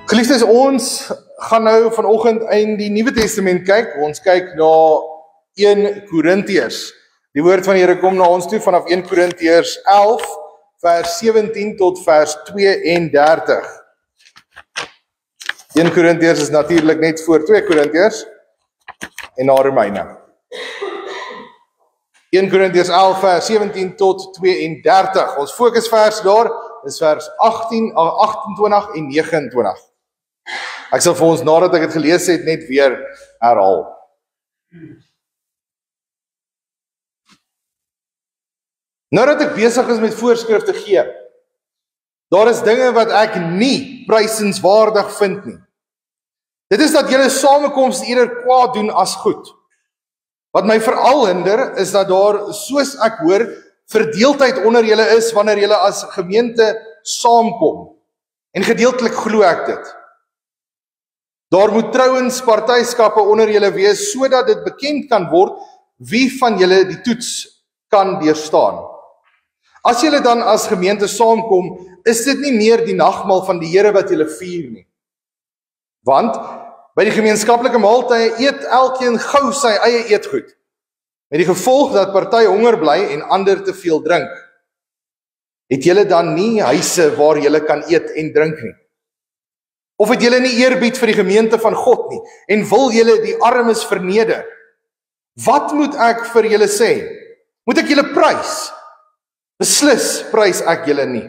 Geliefdes, ons gaan nou vanoggend in die Nuwe Testament kyk. Ons kyk na 1 Korintiërs. Die woord van die Here kom na ons toe vanaf 1 Korintiërs 11 vers 17 tot vers 32. 1 Korintiërs is natuurlik net voor 2 Korintiërs en na Romeine. 1 Korintiërs 11 vers 17 tot 32. Ons fokusvers daar is vers 18, 28 en 29. Ek sal vir ons nadat ek het gelees het net weer herhaal. Nadat ek besig is met voorskrifte gee, daar is dinge wat ek nie prysenswaardig vind nie. Dit is dat julle samekoms eerder kwaad doen as goed. Wat my veral hinder is dat daar, soos ek hoor, verdeeldheid onder julle is wanneer julle as gemeente saamkom. En gedeeltelik glo ek dit. Daar moet trouens partyskappe onder julle wees, sodat dit bekend kan word wie van julle die toets kan deurstaan. As julle dan as gemeente saamkom, is dit nie meer die nagmaal van die Here wat julle vier nie. Want by die gemeenskaplike maaltye eet elkeen gou sy eie eetgoed, met die gevolg dat party honger bly en ander te veel drink. Het julle dan nie huise waar julle kan eet en drink nie? Of het julle nie eerbied vir die gemeente van God nie, en wil julle die armes verneder? Wat moet ek vir julle sê? Moet ek julle prys? Beslis prys ek julle nie.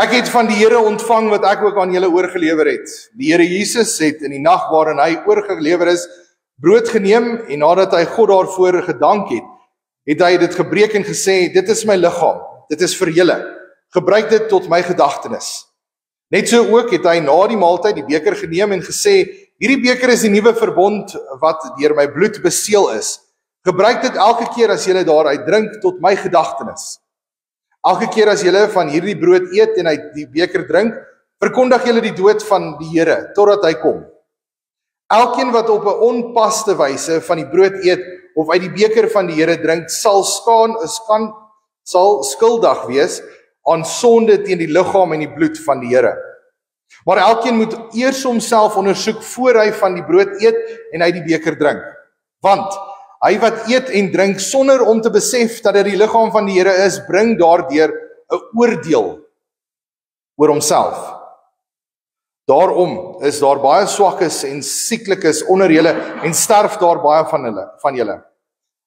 Ek het van die Here ontvang wat ek ook aan julle oorgelewer het. Die Here Jesus het in die nag waarin hy oorgelewer is, brood geneem, en nadat hy God daarvoor gedank het, het hy dit gebreek en gesê, dit is my liggaam, dit is vir julle. Gebruik dit tot my gedagtenis. Net so ook het hy na die maaltyd die beker geneem en gesê, hierdie beker is die nuwe verbond wat deur my bloed beseël is. Gebruik dit elke keer as julle daaruit drink tot my gedagtenis. Elke keer as julle van hierdie brood eet en uit die beker drink, verkondig julle die dood van die Here totdat hy kom. Elkeen wat op 'n onpaste wyse van die brood eet of uit die beker van die Here drink, sal skuldig wees aan sonde teen die liggaam en die bloed van die Here. Maar elkeen moet eers homself ondersoek voor hy van die brood eet en uit die beker drink. Want hy wat eet en drink sonder om te besef dat dit die liggaam van die Here is, bring daardeur 'n oordeel oor homself. Daarom is daar baie swakkes en sieklikes onder julle en sterf daar baie van julle.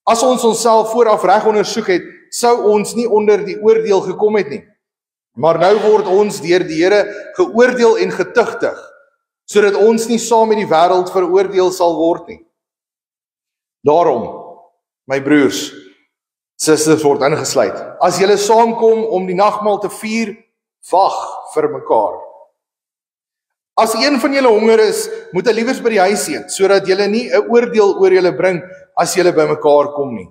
As ons onsself vooraf reg ondersoek het, sou ons nie onder die oordeel gekom het nie. Maar nou word ons deur die Here geoordeel en getuigtig, sodat ons nie saam met die wêreld veroordeel sal word nie. Daarom, my broers, susters word ingesluit. As julle saamkom om die nagmaal te vier, wag vir mekaar. As een van julle honger is, moet hy liewers by die huis eet, sodat julle nie 'n oordeel oor julle bring as julle by mekaar kom nie.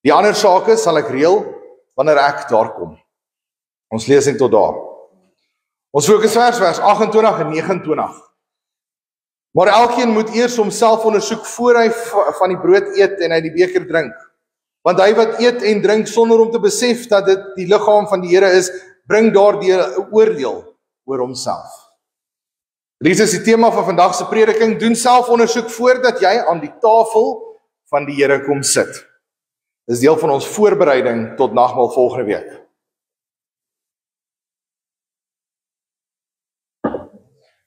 Die ander sake sal ek reël wanneer ek daar kom. Ons lees net tot daar. Ons fokusvers vers 28 en 29. Maar elkeen moet eers homself ondersoek voor hy van die brood eet en uit die beker drink. Want hy wat eet en drink sonder om te besef dat dit die liggaam van die Here is, bring daardeur 'n oordeel oor homself. Dit is die tema van vandag se prediking. Doen selfondersoek voordat jy aan die tafel van die Here kom sit. Dis deel van ons voorbereiding tot nagmaal volgende week.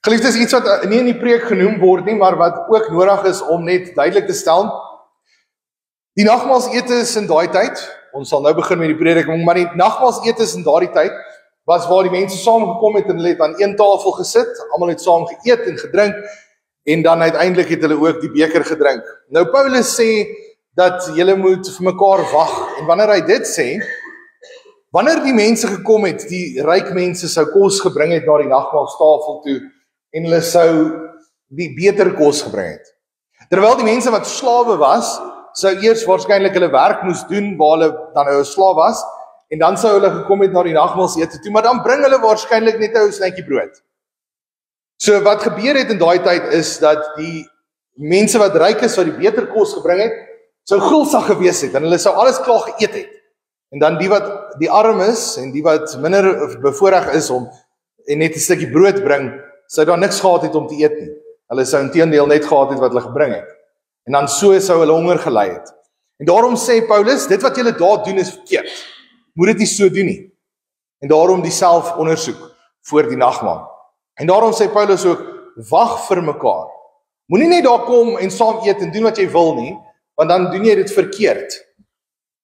Geliefdes, iets wat nie in die preek genoem word nie, maar wat ook nodig is om net duidelik te stel. Die nagmaalsete is in daai tyd, ons sal nou begin met die prediking, maar die nagmaalsete is in daardie tyd, was waar die mense saamgekom het en hulle het aan een tafel gesit, almal het saam geëet en gedrink, en dan uiteindelik het hulle ook die beker gedrink. Nou Paulus sê, dat julle moet vir mekaar wag, en wanneer hy dit sê, wanneer die mense gekom het, die ryk mense sou kos gebring het na die nagmaalstafel toe, en hulle sou die beter kos gebring het. Terwyl die mense wat slawe was, sou eers waarskynlik hulle werk moes doen, waar hulle dan nou 'n slaaf was, en dan sou hulle gekom het na die nagmaalsete toe, maar dan bring hulle waarskynlik net 'n ou snytjie brood. So wat gebeur het in daai tyd is, dat die mense wat ryk is, wat die beter kos gebring het, sou gulsig gewees het, en hulle sou alles klaar geëet het. En dan die wat die arm is, en die wat minder bevoorreg is om en net 'n stukkie brood bring, sou daar niks gehad het om te eet nie. Hulle sou inteendeel net gehad het wat hulle gebring het. En dan so sou hulle honger gelei het. En daarom sê Paulus, dit wat julle daar doen is verkeerd. Moet dit nie so doen nie. En daarom die selfondersoek voor die nagmaal. En daarom sê Paulus ook, wag vir mekaar. Moenie net daar kom en saam eet en doen wat jy wil nie, want dan doen jy dit verkeerd.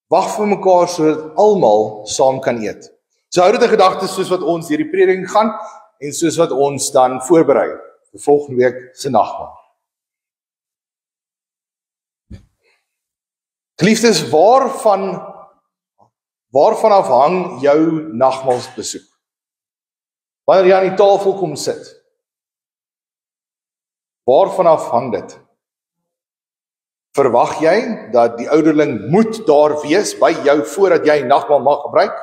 Wag vir mekaar sodat almal saam kan eet. So hou dit in gedagte soos wat ons hierdie prediking gaan en soos wat ons dan voorberei vir volgende week se nagmaal. Geliefdes, waarvan af hang jou nagmaalsbesoek? Wanneer jy aan die tafel kom sit, waarvan af hang dit? Verwag jy dat die ouderling moet daar wees by jou voordat jy nagmaal mag gebruik?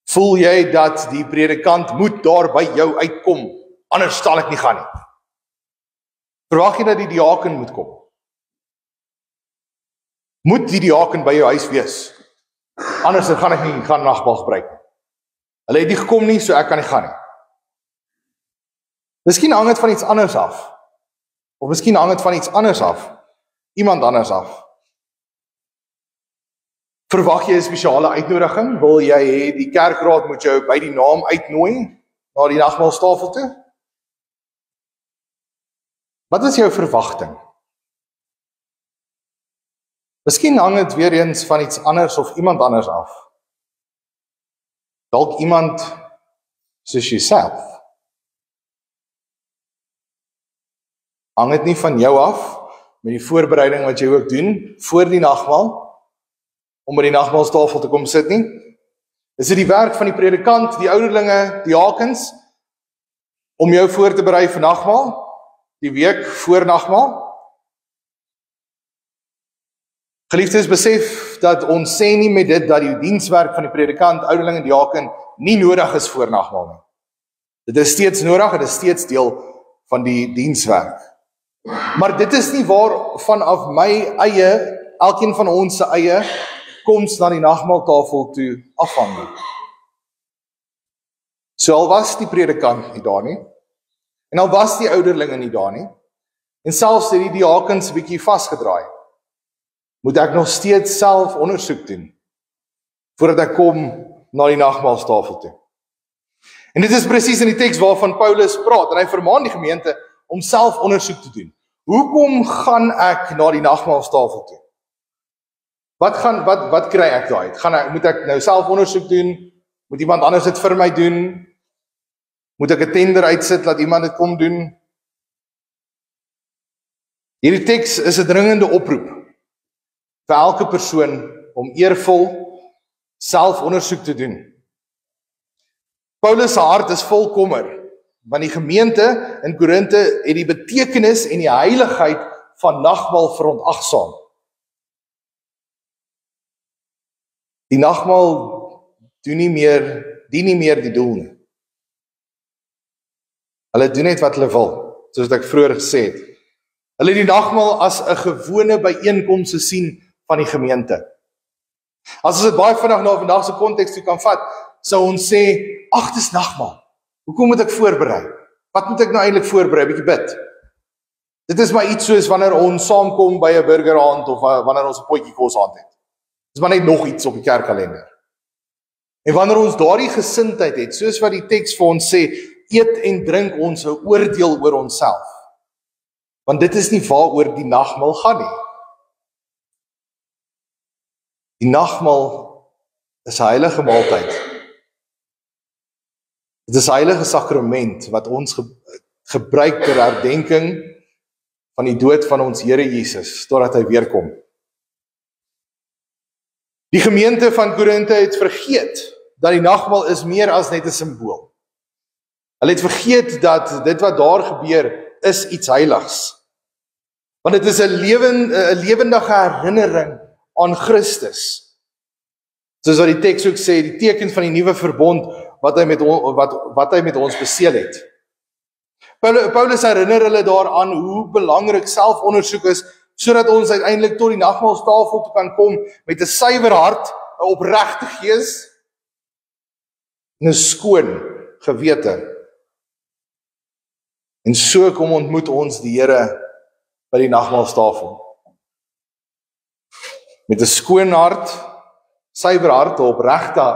Voel jy dat die predikant moet daar by jou uitkom, anders sal ek nie gaan nie? Verwag jy dat die diaken moet kom? Moet die diaken by jou huis wees? Anders gaan ek nie gaan nagmaal gebruik. Hulle het nie gekom nie, so ek kan nie gaan nie. Miskien hang dit van iets anders af. Of miskien hang dit van iets anders af. Iemand anders af. Verwag jy 'n spesiale uitnodiging? Wil jy hê die kerkraad moet jou by die naam uitnooi na die nagmaaltafel toe? Wat is jou verwagting? Miskien hang dit weer eens van iets anders of iemand anders af. Dalk iemand soos jouself. Hang dit nie van jou af, met die voorbereiding wat jy ook doen, voor die nagmaal, om by die nagmaaltafel te kom sit nie? Is dit die werk van die predikant, die ouderlinge, die diakens, om jou voor te berei vir nagmaal, die week voor nagmaal? Geliefdes, besef dat ons sê nie met dit dat die dienswerk van die predikant, ouderling en diaken nie nodig is voor nagmaal nie. Dit is steeds nodig, dit is steeds deel van die dienswerk. Maar dit is nie waarvan af my eie, elkeen van ons se eie koms na die nagmaaltafel toe afhang nie. So al was die predikant nie daar nie, en al was die ouderlinge nie daar nie, en selfs het die diakens bietjie vasgedraai, moet ek nog steeds self ondersoek doen, voordat ek kom na die nagmaaltafel toe. En dit is presies in die teks waarvan Paulus praat, en hy vermaan die gemeente om self ondersoek te doen. Hoekom gaan ek na die nagmaaltafel toe? Wat kry ek daaruit? Moet ek nou self ondersoek doen? Moet iemand anders dit vir my doen? Moet ek 'n tender uitsit, laat iemand dit kom doen? Hierdie teks is 'n dringende oproep vir elke persoon om eervol selfondersoek te doen. Paulus se hart is vol kommer, want die gemeente in Korinte het die betekenis en die heiligheid van nagmaal verontagsaam. Die nagmaal dien nie meer die doel nie. Hulle doen net wat hulle wil, soos ek vroeër gesê het. Hulle het die nagmaal as 'n gewone byeenkoms gesien van die gemeente. As ons dit baie vinnig na vandag se konteks toe kan vat, sou ons sê, ag, dis nagmaal. Hoekom moet ek voorberei? Wat moet ek nou eintlik voorberei? Bietjie bid. Dit is maar iets soos wanneer ons saamkom by 'n burgeraand of wanneer ons 'n potjie kos aand het. Dis maar net nog iets op die kerkkalender. En wanneer ons daardie gesindheid het, soos wat die teks vir ons sê, eet en drink ons 'n oordeel oor onsself. Want dit is nie waaroor die nagmaal gaan nie. Die nagmaal is 'n heilige maaltyd. Dit is 'n heilige sakrament wat ons gebruik ter herdenking van die dood van ons Here Jesus totdat hy weer kom. Die gemeente van Korinte het vergeet dat die nagmaal is meer as net 'n simbool. Hulle het vergeet dat dit wat daar gebeur is iets heiligs. Want dit is 'n lewendige herinnering aan Christus. Soos wat die teks ook sê, die teken van die nuwe verbond wat hy met ons beseël het. Paulus herinner hulle daaraan hoe belangrik selfondersoek is, sodat ons uiteindelik tot die nagmaaltafel toe kan kom met 'n suiwer hart, 'n opregte gees en 'n skoon gewete. En so kom ontmoet ons die Here by die nagmaalstafel. Met 'n skoon hart, suiwer hart, 'n opregte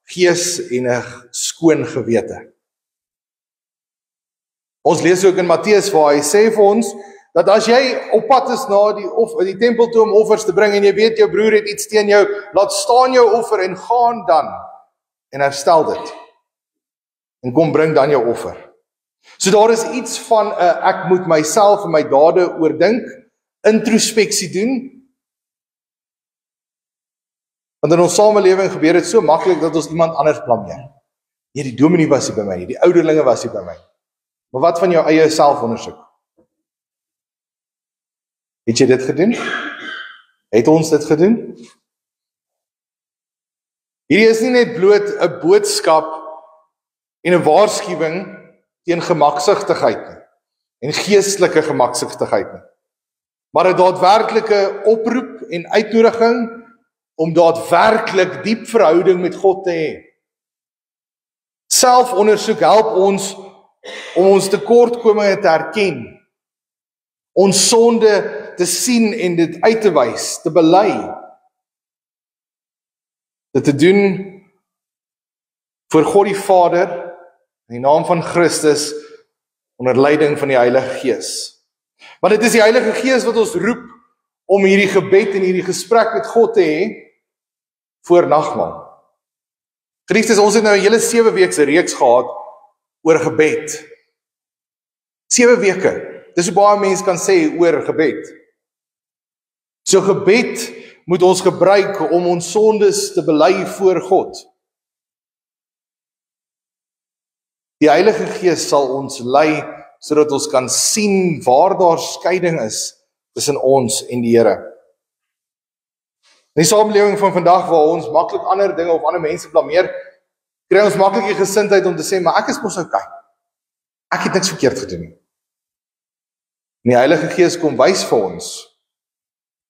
gees en 'n skoon gewete. Ons lees ook in Matteus waar hy sê vir ons, dat as jy op pad is na die tempel toe om offers te bring, en jy weet jou broer het iets teen jou, laat staan jou offer en gaan dan, en herstel dit. En kom bring dan jou offer. So daar is iets van, ek moet myself en my dade oordink, introspeksie doen. Want in ons samelewing gebeur dit so maklik dat ons iemand anders blameer. Nee, die dominee was nie by my nie, die ouderlinge was nie by my. Maar wat van jou eie selfondersoek? Het jy dit gedoen? Het ons dit gedoen? Hierdie is nie net bloot 'n boodskap en 'n waarskuwing teen gemaksigtigheid nie, en geestelike gemaksigtigheid nie, maar 'n daadwerklike oproep en uitnodiging om daadwerklik diep verhouding met God te hê. Selfondersoek help ons om ons tekortkominge te herken, ons sonde te sien en dit uit te wys, te bely, dit te doen voor God die Vader, in die naam van Christus, onder leiding van die Heilige Gees. Want dit is die Heilige Gees wat ons roep om hierdie gebed en hierdie gesprek met God te hê voor nagmaal. Geliefdes, ons het nou 'n hele 7 weekse reeks gehad oor gebed. 7 weke. Dis hoe baie mense kan sê oor gebed. So gebed moet ons gebruik om ons sondes te bely voor God. Die Heilige Gees sal ons lei sodat ons kan sien waar daar skeiding is tussen ons en die Here. In die samelewing van vandag waar ons maklik ander dinge of ander mense blameer, kry ons maklik die gesindheid om te sê, maar ek is mos okay. Ek het niks verkeerd gedoen nie. En die Heilige Gees kom wys vir ons,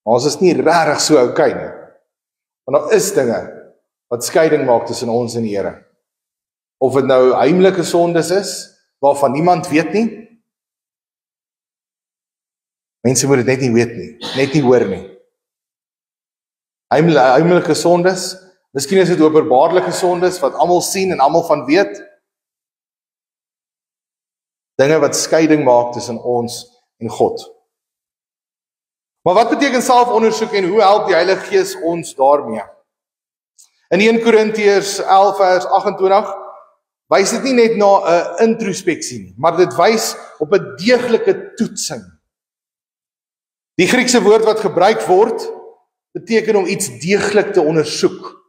maar ons is nie regtig so okay nie. Want daar is dinge wat skeiding maak tussen ons en die Here. Of dit nou heimlike sondes is, waarvan niemand weet nie. Mense moet dit net nie weet nie, net nie hoor nie. Heimlike sondes, miskien is dit openbaarlike sondes, wat almal sien en almal van weet. Dinge wat skeiding maak tussen ons en God. Maar wat beteken selfondersoek en hoe help die Heilige Gees ons daarmee? In 1 Korintiërs 11 vers 28 wys dit nie net na 'n introspeksie nie, maar dit wys op 'n deeglike toetsing. Die Griekse woord wat gebruik word, beteken om iets deeglik te ondersoek.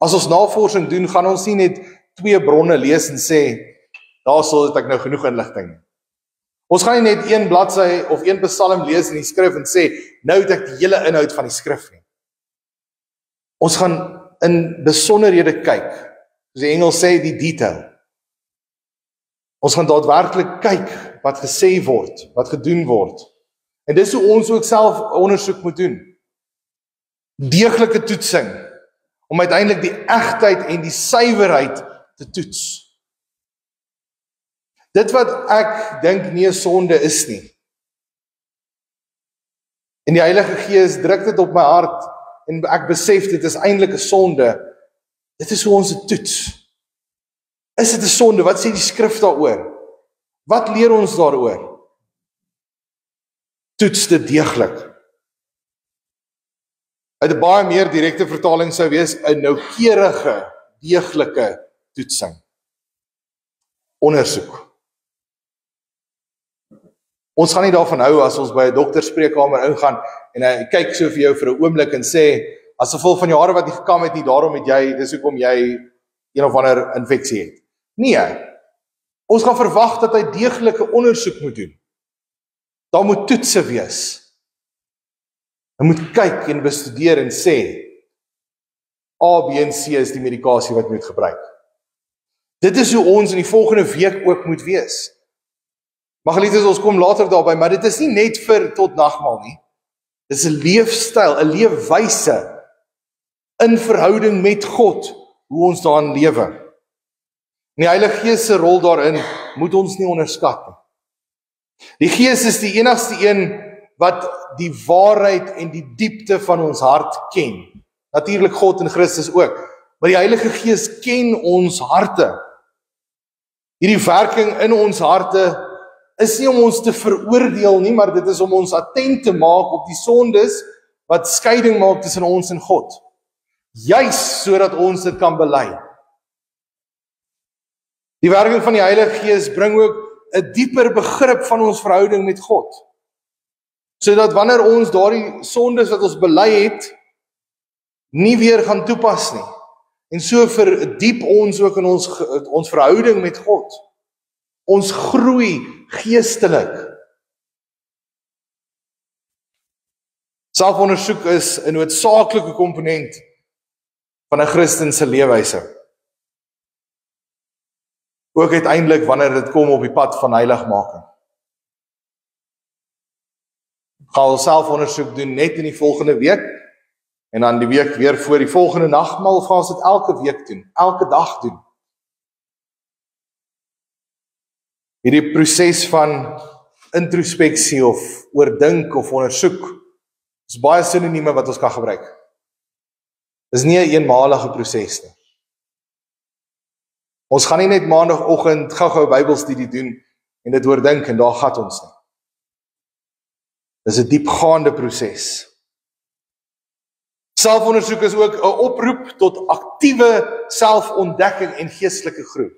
As ons navorsing doen, gaan ons nie net 2 bronne lees en sê, daar sal dit ek nou genoeg inligting. Ons gaan nie net 1 bladsy of 1 psalm lees in die skrif en sê, nou het ek die hele inhoud van die skrif nie. Ons gaan in besonderhede kyk, soos die Engels sê, die detail. Ons gaan daadwerklik kyk wat gesê word, wat gedoen word. En dis hoe ons ook self ondersoek moet doen. Deeglike toetsing, om uiteindelik die egtheid en die suiwerheid te toets. Dit wat ek dink nie 'n sonde is nie. En die Heilige Gees druk dit op my hart, en ek besef dit is eintlik 'n sonde. Dit is hoe ons dit toets. Is dit 'n sonde? Wat sê die skrif daaroor? Wat leer ons daaroor? Toets dit deeglik. Uit 'n baie meer direkte vertaling sou wees 'n noukeurige, deeglike toetsing. Ondersoek. Ons gaan nie daarvan hou as ons by 'n dokterspreekkamer ingaan en hy kyk so vir jou vir 'n oomblik en sê, as gevolg van jou hare wat nie gekam het nie, daarom het jy, dis hoekom jy een of ander infeksie het. Nee, ons gaan verwag dat hy deeglike ondersoek moet doen. Daar moet toetse wees. Hy moet kyk en bestudeer en sê, A, B en C is die medikasie wat moet gebruik. Dit is hoe ons in die volgende week ook moet wees. Maar geliefdes, ons kom later daarby, maar dit is nie net vir tot nagmaal nie. Dit is 'n leefstyl, 'n leefwyse in verhouding met God, hoe ons daarin lewe. En die Heilige Gees se rol daarin moet ons nie onderskat nie. Die Gees is die enigste een wat die waarheid en die diepte van ons hart ken. Natuurlik God en Christus ook, maar die Heilige Gees ken ons harte. Hierdie werking in ons harte is nie om ons te veroordeel nie, maar dit is om ons attent te maak op die sondes wat skeiding maak tussen ons en God. Juis sodat ons dit kan bely. Die werking van die Heilige Gees bring ook 'n dieper begrip van ons verhouding met God. Sodat wanneer ons daardie sondes wat ons bely het, nie weer gaan toepas nie. En so verdiep ons ook in ons verhouding met God. Ons groei geestelik. Selfondersoek is 'n noodsaaklike komponent van 'n Christen se leefwyse. Ook uiteindelik wanneer dit kom op die pad van heiligmaking. Gaan ons selfondersoek doen net in die volgende week, en dan die week weer voor die volgende nagmaal, of gaan ons dit elke week doen, elke dag doen. Hierdie proses van introspeksie of oordink of ondersoek, is baie sinonieme wat ons kan gebruik. Dis nie 'n eenmalige proses nie. Ons gaan nie net maandagooggend gou-gou Bybelstudie doen en dit oordink en daar gat ons nie. Dis 'n diepgaande proses. Selfondersoek is ook 'n oproep tot aktiewe selfontdekking en geestelike groei.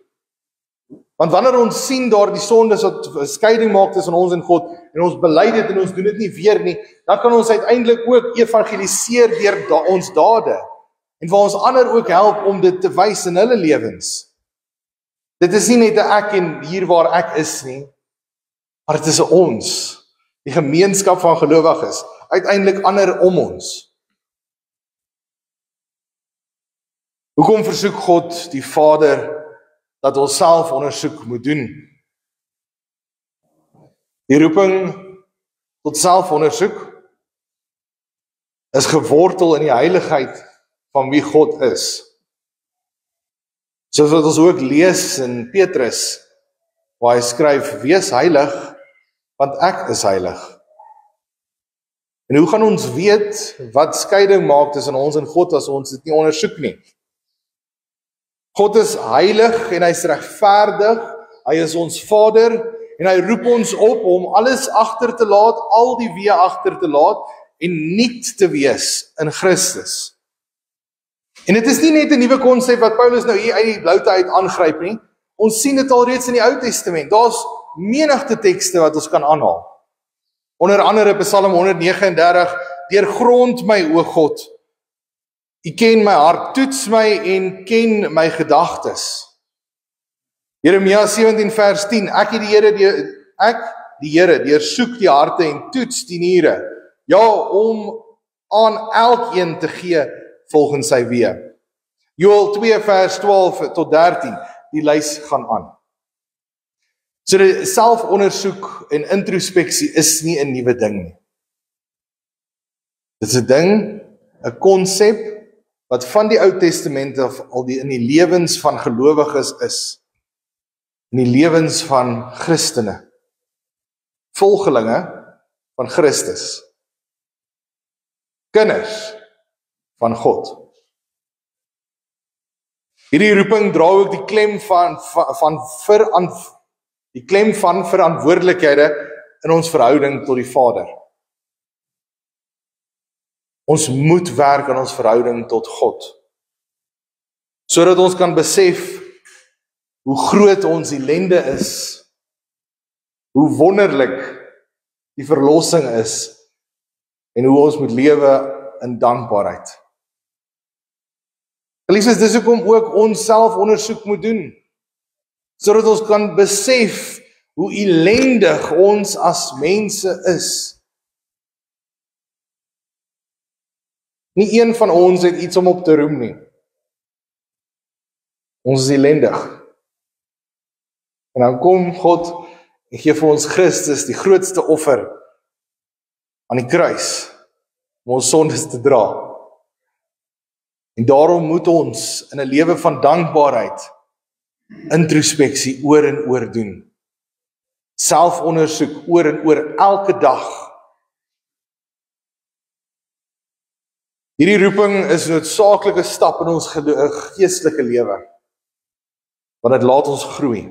Want wanneer ons sien daar die sondes wat skeiding maak tussen ons en God, en ons bely dit en ons doen dit nie weer nie, dan kan ons uiteindelik ook evangeliseer deur ons dade, en vir ons ander ook help om dit te wys in hulle lewens. Dit is nie net 'n ek en hier waar ek is nie, maar dit is 'n ons, die gemeenskap van gelowiges, uiteindelik ander om ons. Hoekom versoek God die Vader dat ons selfondersoek moet doen? Die roeping tot selfondersoek is gewortel in die heiligheid van wie God is. Soos wat ons ook lees in Petrus, waar hy skryf, wees heilig, want ek is heilig. En hoe gaan ons weet wat skeiding maak tussen ons en God as ons dit nie ondersoek nie? God is heilig en hy is regverdig, hy is ons Vader, en hy roep ons op om alles agter te laat, al die weë agter te laat, en nuut te wees in Christus. En dit is nie net 'n nuwe konsep wat Paulus nou hier uit die bloute uit aangryp nie. Ons sien dit alreeds in die Ou Testament. Daar's menigte tekste wat ons kan aanhaal. Onder andere Psalm 139, deurgrond my, o God. U ken my hart, toets my en ken my gedagtes. Jeremia 17 vers 10, ek die Here, deursoek die harte en toets die niere, ja, om aan elkeen te gee volgens sy weë. Joël 2 vers 12 tot 13, die lys gaan aan. So die selfondersoek en introspeksie is nie 'n nuwe ding nie. Dit is 'n ding, 'n konsep, wat van die Ou Testament af al in die lewens van gelowiges is, in die lewens van Christene, volgelinge van Christus, kinders van God. Hierdie roeping dra ook die klem van verantwoordelikhede in ons verhouding tot die Vader. Ons moet werk aan ons verhouding tot God, sodat ons kan besef hoe groot ons ellende is, hoe wonderlik die verlossing is, en hoe ons moet lewe in dankbaarheid. Geliefdes, dis hoekom ook ons selfondersoek moet doen, sodat ons kan besef hoe ellendig ons as mense is. Nie een van ons het iets om op te roem nie. Ons is ellendig. En dan kom God en gee vir ons Christus, die grootste offer, aan die kruis, om ons sondes te dra. En daarom moet ons in 'n lewe van dankbaarheid introspeksie oor en oor doen. Selfondersoek oor en oor elke dag. Hierdie roeping is 'n noodsaaklike stap in ons geestelike lewe, want dit laat ons groei,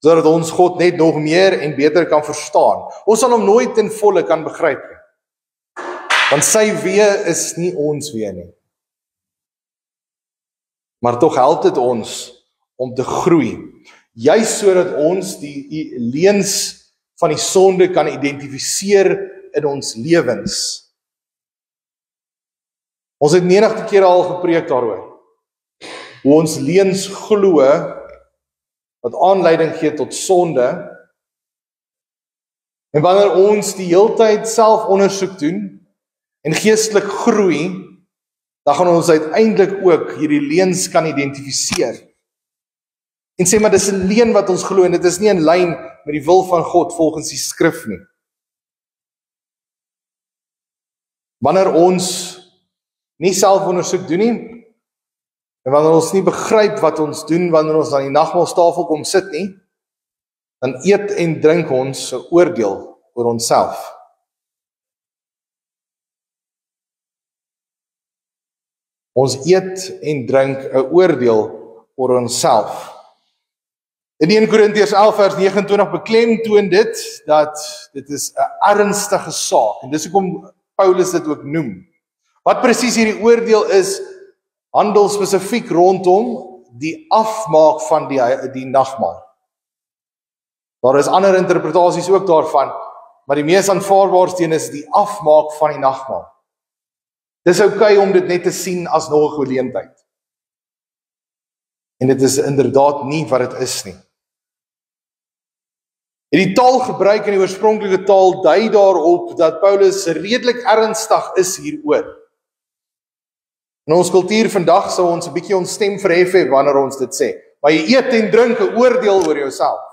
sodat ons God net nog meer en beter kan verstaan. Ons sal hom nooit ten volle kan begryp nie, want sy weë is nie ons weë nie. Maar tog help dit ons om te groei, juis sodat ons die leuns van die sonde kan identifiseer in ons lewens. Ons het menige kere al gepreek daaroor, hoe ons leuns glo, wat aanleiding gee tot sonde, en wanneer ons die heeltyd selfondersoek doen, en geestelik groei, dan gaan ons uiteindelik ook hierdie leuns kan identifiseer. En sê maar dis 'n leuen wat ons glo, en dit is nie in lyn met die wil van God volgens die skrif nie. Wanneer ons nie selfondersoek doen nie, en wanneer ons nie begryp wat ons doen, wanneer ons aan die nagmaaltafel kom sit nie, dan eet en drink ons 'n oordeel oor onsself. Ons eet en drink 'n oordeel oor onsself. In 1 Korintiërs 11 vers 29 beklemtoon dit, dat dit is 'n ernstige saak, en dis hoekom Paulus dit ook noem. Wat presies hierdie oordeel is, handel spesifiek rondom die afmaak van die nagmaal. Daar is ander interpretasies ook daarvan, maar die mees aanvaarbaarste een is die afmaak van die nagmaal. Dis oukei om dit net te sien as nog 'n geleentheid. En dit is inderdaad nie wat dit is nie. En die taalgebruik in die oorspronklike taal dui daarop dat Paulus redelik ernstig is hieroor. In ons kultuur vandag sou ons 'n bietjie ons stem verhef hê wanneer ons dit sê. Maar jy eet en drink 'n oordeel oor jouself.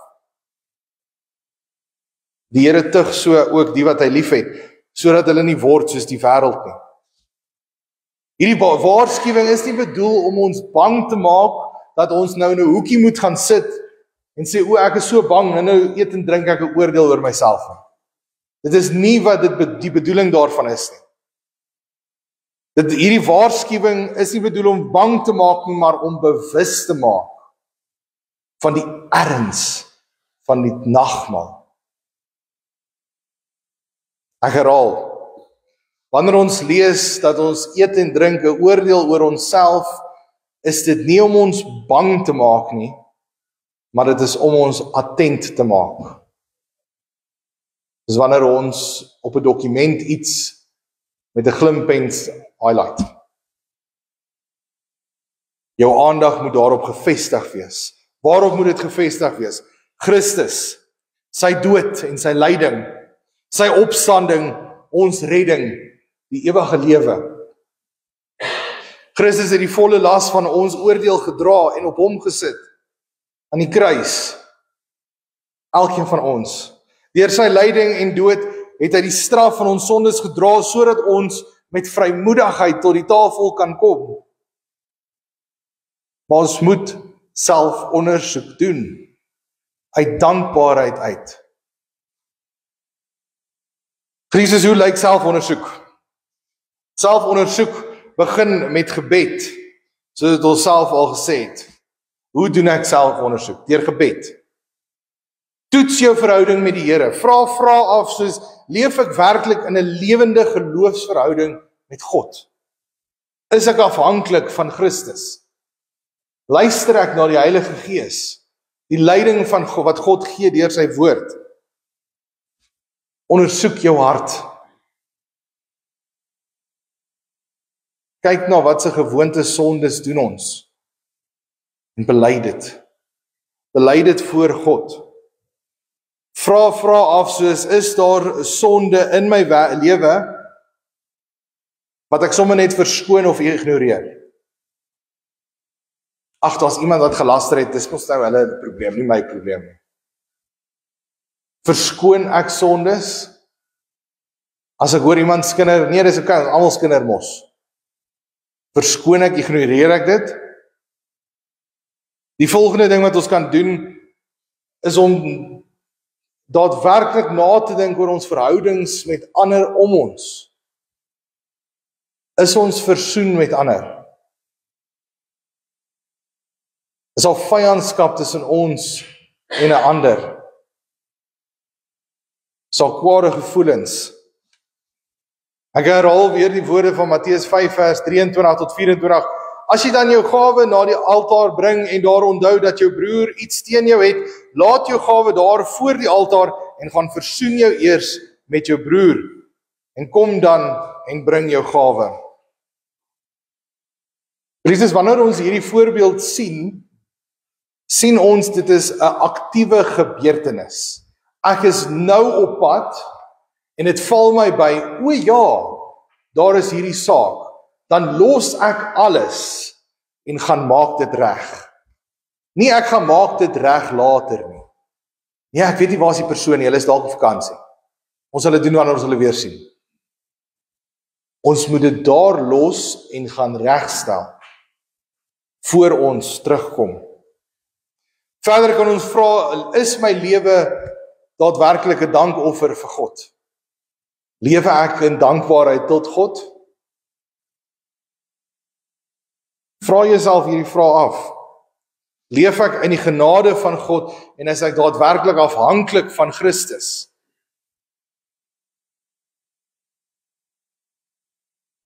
Die Here tug so ook die wat hy liefhet, sodat hulle nie word soos die wêreld nie. Hierdie waarskuwing is nie bedoel om ons bang te maak dat ons nou in 'n hoekie moet gaan sit en sê, o, ek is so bang, en nou eet en drink ek 'n oordeel oor myself. Dit is nie wat die bedoeling daarvan is nie. Hierdie waarskuwing is nie bedoel om bang te maak nie, maar om bewus te maak van die erns van die nagmaal. Ek herhaal, wanneer ons lees dat ons eet en drink 'n oordeel oor onsself, is dit nie om ons bang te maak nie, maar dit is om ons attent te maak. Dis wanneer ons op 'n dokument iets met 'n glimpens highlight. Jou aandag moet daarop gefestig wees. Waarop moet dit gefestig wees? Christus, sy dood en sy lyding, sy opstanding, ons redding, die ewige lewe. Christus het die volle las van ons oordeel gedra en op hom gesit, aan die kruis. Elkeen van ons. Deur sy lyding en dood het hy die straf van ons sondes gedra, sodat ons met vrymoedigheid tot die tafel kan kom. Maar ons moet selfondersoek doen, uit dankbaarheid uit. Christus, hoe lyk selfondersoek? Selfondersoek begin met gebed, soos ons self al gesê het. Hoe doen ek selfondersoek? Deur gebed. Toets jou verhouding met die Here. Vra af soos, leef ek werklik in 'n lewende geloofsverhouding met God? Is ek afhanklik van Christus? Luister ek na die Heilige Gees, die leiding van God, wat God gee deur sy woord? Ondersoek jou hart. Kyk na wat se gewoontes sondes doen ons, en bely dit. Bely dit voor God. Vra af soos, is daar sonde in my lewe wat ek sommer net verskoon of ignoreer? Ag, daar's iemand wat gelaster het, dis mos nou hulle probleem, nie my probleem nie. Verskoon ek sondes? As ek hoor iemand skinder, nee, dis okay, almal skinder mos. Verskoon ek, ignoreer ek dit? Die volgende ding wat ons kan doen, is om daadwerklik na te dink oor ons verhoudings met ander om ons. Is ons versoen met ander? Is al vyandskap tussen ons en 'n ander? Is al kwade gevoelens? Ek herhaal weer die woorde van Matteus 5 vers 23 tot 24. As jy dan jou gawe na die altaar bring en daar onthou dat jou broer iets teen jou het, laat jou gawe daar voor die altaar en gaan versoen jou eers met jou broer en kom dan en bring jou gawe. Christus, wanneer ons hierdie voorbeeld sien ons dit is 'n aktiewe gebeurtenis. Ek is nou op pad en dit val my by, o ja, daar is hierdie saak. Dan los ek alles en gaan maak dit reg. Nie ek gaan maak dit reg later nie. Ja, ek weet nie waar is die persoon nie, hulle is dalk op vakansie. Ons sal dit doen wanneer ons hulle weer sien. Ons moet dit daar los en gaan regstel voor ons terugkom. Verder kan ons vra, is my lewe daadwerklik 'n dankoffer vir God? Lewe ek in dankbaarheid tot God? Vra jouself hierdie vraag af. Leef ek in die genade van God en is ek daadwerklik afhanklik van Christus?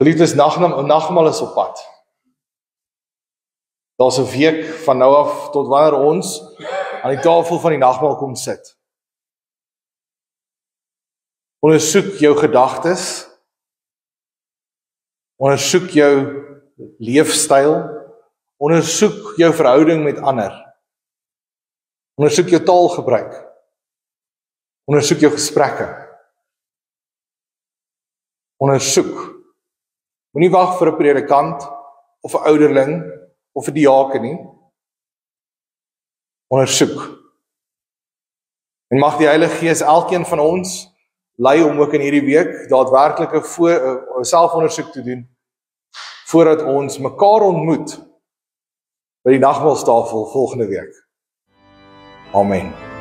Geliefdes, nagmaal is op pad. Daar's 'n week van nou af tot wanneer ons aan die tafel van die nagmaal kom sit. Ondersoek jou gedagtes, ondersoek jou leefstyl, ondersoek jou verhouding met ander, ondersoek jou taalgebruik, ondersoek jou gesprekke, ondersoek. Moenie wag vir 'n predikant of 'n ouderling of 'n diaken nie. Ondersoek. En mag die Heilige Gees elkeen van ons lei om ook in hierdie week daadwerklike selfondersoek te doen voordat ons mekaar ontmoet by die nagmaaltafel volgende week. Amen.